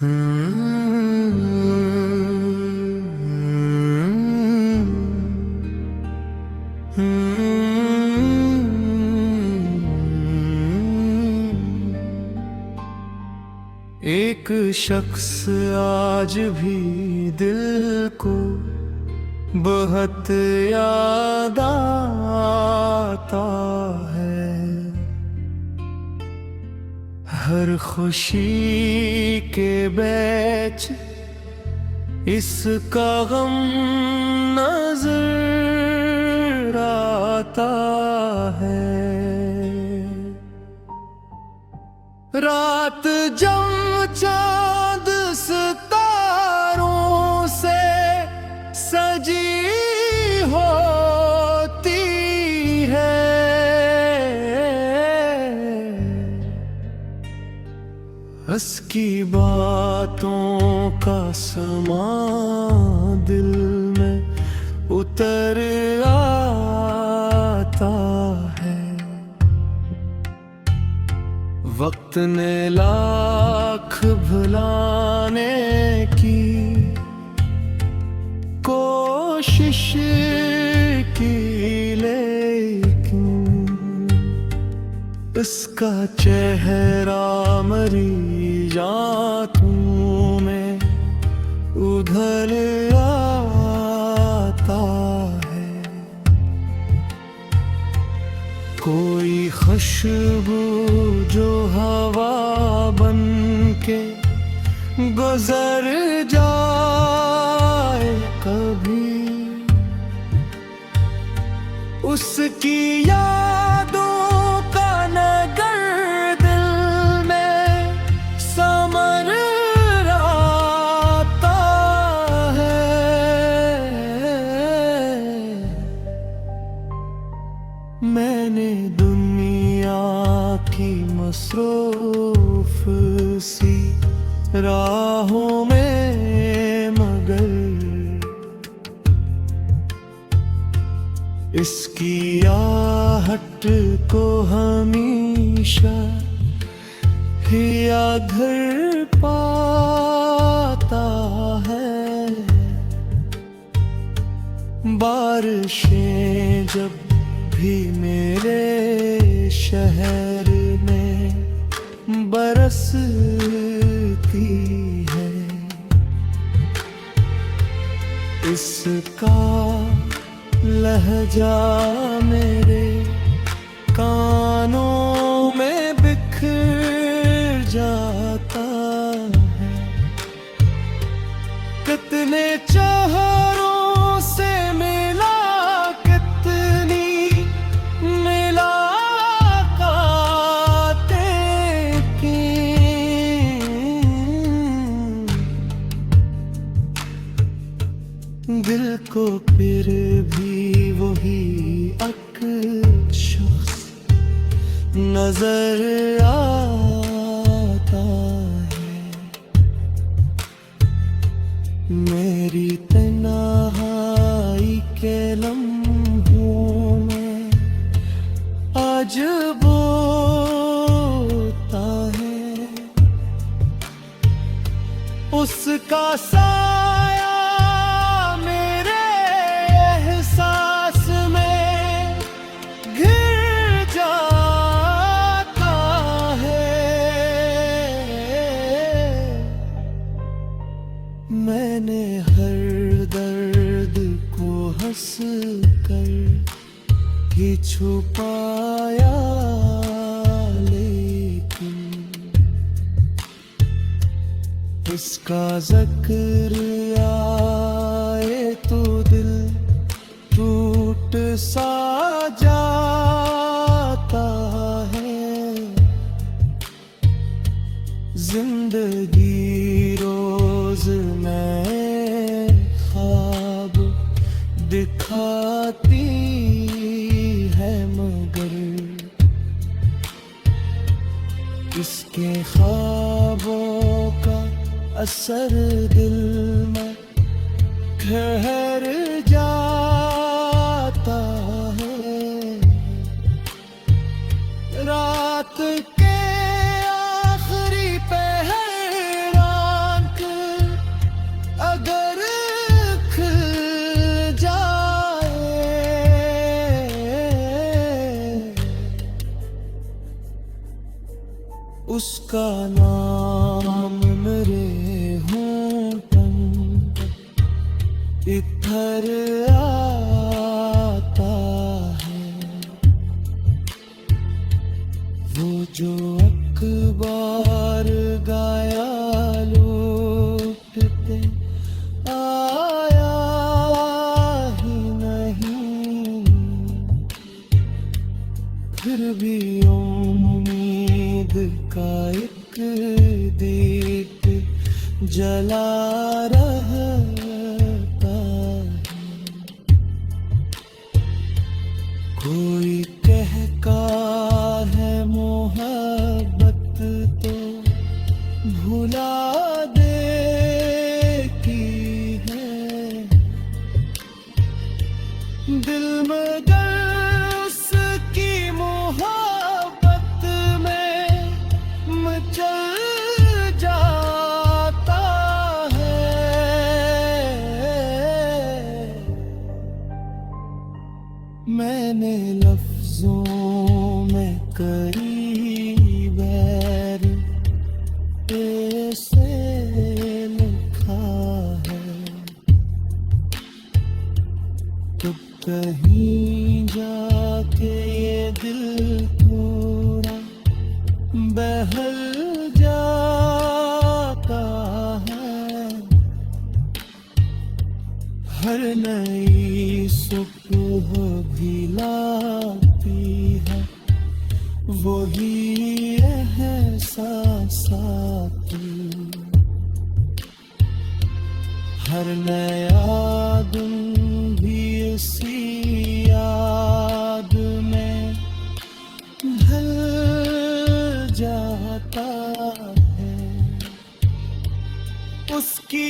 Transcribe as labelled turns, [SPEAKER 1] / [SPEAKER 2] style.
[SPEAKER 1] एक शख्स आज भी दिल को बहुत याद आता है। हर खुशी के बीच इसका गम नजर आता है। रात जब चांद सितारों से सजी होती है, हंस की बातों का समा दिल में उतर आता है। वक्त ने लाख भुलाने की कोशिश की, लेकिन इसका चेहरा मरी जातों में उधर आता है। कोई खुशबू जो हवा बन के गुजर जाए कभी, उसकी यादों का नगर दिल में समर आता है। मैंने दुनिया की मसरूफ सी राहों में मगर इसकी आहट को हमेशा ही घर पाता है। बारिशें जब भी मेरे शहर में बरसती है, इसका लहजा मेरे कानों में बिखर जाता है। कितने चेहरों से मिला, कितनी मुलाकातें की, दिल को फिर भी वही शख्स नजर आता है। मेरी तन्हाई के लम्हों में आज बोता है। उसका साया मैंने हर दर्द को हंस कर ही छुपाया, लेकिन इसका जिक्र आए तो दिल टूट सा जाता है। जिंदगी रोज में ख्वाब दिखाती है, मगर इसके ख्वाबों का असर दिल में ठहर जाता है। रात के आखिरी पहरान उसका नाम मेरे होठों इधर आता है। वो जो अखबार गाया लूटते आया ही नहीं, फिर भी उम्मीद का एक दीप जला रहता है। कोई कहता है मोहब्बत तो भुला देती है, दिल मगर उसकी मोहब्बत में मचल जाता है। मैंने लफ्जों में करी बैर ऐसे लिखा है, तब कहीं जाके ये दिल थोड़ा बहल जाता है। हर नई सुबह भी लाती है वही एहसासात, हर नया दिन भी इसी याद में ढल जाता है। उसकी